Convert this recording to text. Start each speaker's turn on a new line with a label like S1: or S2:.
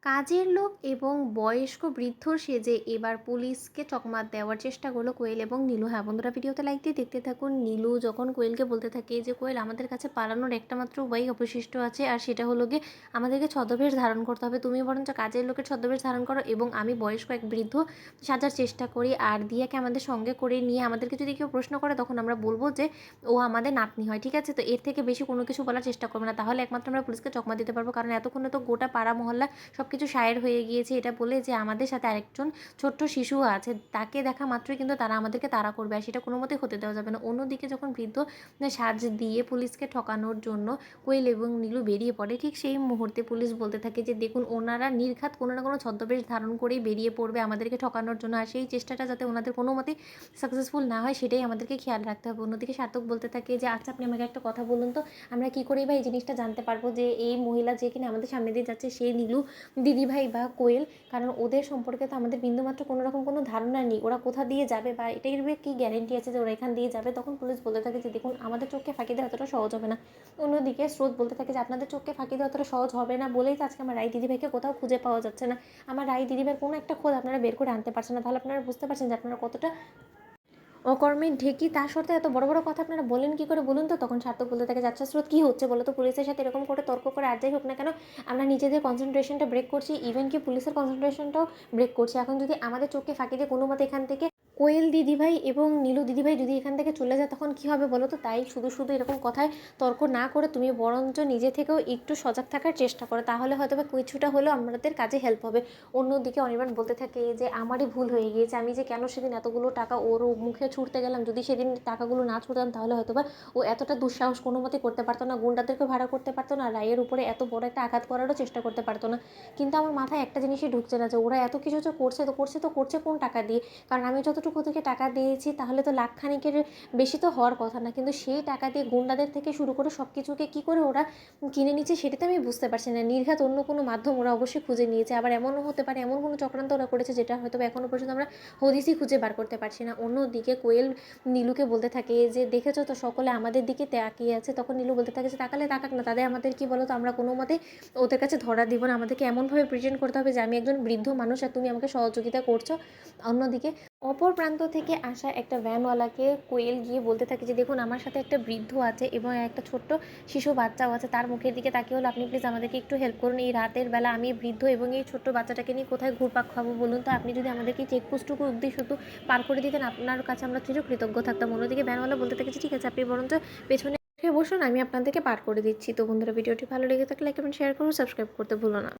S1: কাজের লোক এবং বয়স্ক বৃদ্ধ সেজে এবার পুলিশকে চকমা দেওয়ার চেষ্টা করলো কোয়েল এবং নীলু। হ্যাঁ বন্ধুরা, ভিডিওতে লাইক দিয়ে দেখতে থাকুন। নীলু যখন কোয়েলকে বলতে থাকে যে কোয়েল, আমাদের কাছে পালানোর একটা মাত্র উপায় অবশিষ্ট আছে, আর সেটা হলো গিয়ে আমাদেরকে ছদ্মবেশ ধারণ করতে হবে। তুমি বরঞ্চ কাজের লোকের ছদ্মবেশ ধারণ করো এবং আমি বয়স্ক এক বৃদ্ধ সাজার চেষ্টা করি, আর দিয়াকে আমাদের সঙ্গে করে নিয়ে আমাদেরকে যদি কেউ প্রশ্ন করে তখন আমরা বলবো যে ও আমাদের নাতনি হয়। ঠিক আছে, তো এর থেকে বেশি কোনো কিছু বলার চেষ্টা করবো না, তাহলে একমাত্র আমরা পুলিশকে চকমা দিতে পারবো। কারণ এতক্ষণে তো গোটা পাড়া মহল্লা সব কিছু সায়ের হয়ে গিয়েছে এটা বলে যে আমাদের সাথে আরেকজন ছোট্ট শিশু আছে, তাকে দেখা মাত্রই কিন্তু তারা আমাদেরকে তাড়া করবে, আর সেটা কোনো মতেই হতে দেওয়া যাবে না। অন্যদিকে যখন বৃদ্ধ সাজ দিয়ে পুলিশকে ঠকানোর জন্য কোয়েল এবং নীলু বেরিয়ে পড়ে, ঠিক সেই মুহূর্তে পুলিশ বলতে থাকে যে দেখুন, ওনারা নির্ঘাত কোনো না কোনো ছদ্মবেশ ধারণ করেই বেরিয়ে পড়বে আমাদেরকে ঠকানোর জন্য, আর সেই চেষ্টাটা যাতে ওনাদের কোনো মতেই সাকসেসফুল না হয় সেটাই আমাদেরকে খেয়াল রাখতে হবে। অন্যদিকে সার্থক বলতে থাকে যে আচ্ছা, আপনি আমাকে একটা কথা বলুন তো, আমরা কী করেই বা এই জিনিসটা জানতে পারবো যে এই মহিলা যে কিনা আমাদের সামনে দিয়ে যাচ্ছে সেই নীলু দিদিভাই বা কোয়েল? কারণ ওদের সম্পর্কে তো আমাদের বিন্দুমাত্র কোনো রকম কোনো ধারণা নেই, ওরা কোথা দিয়ে যাবে বা এটার কি গ্যারেন্টি আছে যে ওরা এখান দিয়ে যাবে। তখন পুলিশ বলতে থাকে যে দেখুন, আমাদের চোখকে ফাঁকি দেওয়া অতটা সহজ হবে না। অন্যদিকে স্রোত বলতে থাকে যে আপনাদের চোখকে ফাঁকি দেওয়া অতটা সহজ হবে না বলেই তো আজকে আমার রাই দিদিভাইকে কোথাও খুঁজে পাওয়া যাচ্ছে না। আমার রাই দিদিভাইয়ের কোনো একটা খোঁজ আপনারা বের করে আনতে পারছেন না, তাহলে আপনারা বুঝতে পারছেন যে আপনারা কতটা অকর্মের ঢেকি। তার সত্ত্বে এত বড় বড় কথা আপনারা বলেন কি করে বলুন তো? তখন সার্থক বলতে থাকে যাচ্ছা স্রোত কী হচ্ছে বলো তো, পুলিশের সাথে এরকম করে তর্ক করে আর যাই হোক না কেন আমরা নিজেদের কনসেন্ট্রেশনটা ব্রেক করছি, ইভেন কি পুলিশের কনসেন্ট্রেশনটাও ব্রেক করছি। এখন যদি আমাদের চোখকে ফাঁকি দিয়ে কোনো মতে এখান থেকে কোয়েল দিদিভাই এবং নীলু দিদিভাই যদি এখান থেকে চলে যায় তখন কী হবে বলো তো? তাই শুধু শুধু এরকম কথায় তর্ক না করে তুমি বরঞ্চ নিজে থেকেও একটু সজাগ থাকার চেষ্টা করো, তাহলে হয়তো বা কিছুটা হলেও আমাদের কাজে হেল্প হবে। অন্যদিকে অনির্বাণ বলতে থাকে যে আমারই ভুল হয়ে গিয়েছে, আমি যে কেন সেদিন এতগুলো টাকা ওর মুখে ছুটতে গেলাম, যদি সেদিন টাকাগুলো না ছুটতাম তাহলে হয়তো বা ও এতটা দুঃসাহস কোনো মতে করতে পারতো না, গুন্ডাদেরকে ভাড়া করতে পারতো না, রায়ের উপরে এত বড় একটা আঘাত করারও চেষ্টা করতে পারতো না। কিন্তু আমার মাথায় একটা জিনিসই ঢুকছে না যে ওরা এত কিছু যে করছে কোন টাকা দিয়ে? কারণ আমি যতটুকু ওদেরকে টাকা দিয়েছি তাহলে তো লাখখানিকের বেশি তো হওয়ার কথা না, কিন্তু সেই টাকা দিয়ে গুন্ডাদের থেকে শুরু করে সব কিছুকে কী করে ওরা কিনে নিচ্ছে সেটা তো আমি বুঝতে পারছি না। নির্ঘাত অন্য কোনো মাধ্যম ওরা অবশ্যই খুঁজে নিয়েছে, আবার এমনও হতে পারে এমন কোনো চক্রান্ত ওরা করেছে যেটা হয়তো এখনও পর্যন্ত আমরা হদিসই খুঁজে বার করতে পারছি না। অন্যদিকে কোয়েল নীলুকে বলতে থাকে যে দেখেছো তো, সকলে আমাদের দিকে তাকিয়ে আছে। তখন নীলু বলতে থাকে যে তাকালে তাকাক না, তাদের আমাদের কি বলো তো, আমরা কোনো মতে ওদের কাছে ধরা দিব না, আমাদেরকে এমনভাবে প্রেজেন্ট করতে হবে যে আমি একজন বৃদ্ধ মানুষ আর তুমি আমাকে সহযোগিতা করছো। অন্যদিকে অপর প্রান্ত থেকে আসা একটা ভ্যানওয়ালাকে কোয়েল গিয়ে বলতে থাকে যে দেখুন, আমার সাথে একটা বৃদ্ধ আছে এবং একটা ছোট্ট শিশু বাচ্চাও আছে, তার মুখের দিকে তাকিয়ে হলো আপনি প্লিজ আমাদেরকে একটু হেল্প করুন। এই রাতের বেলা আমি বৃদ্ধ এবং এই ছোট্ট বাচ্চাটাকে নিয়ে কোথায় ঘুরপাক খাবো বলুন তো? আপনি যদি আমাদেরকে চেকপোস্টটুকু অবধি শুধু পার করে দিতেন, আপনার কাছে আমরা চিরকৃতজ্ঞ থাকতাম। অন্যদিকে ভ্যানওয়ালা বলতে থাকে ঠিক আছে, আপনি বরঞ্চ পেছনে বসুন, আমি আপনাদেরকে পার করে দিচ্ছি। তো বন্ধুরা, ভিডিওটি ভালো লেগে থাকলে লাইক কমেন্ট শেয়ার করুন, সাবস্ক্রাইব করতে ভুলো না।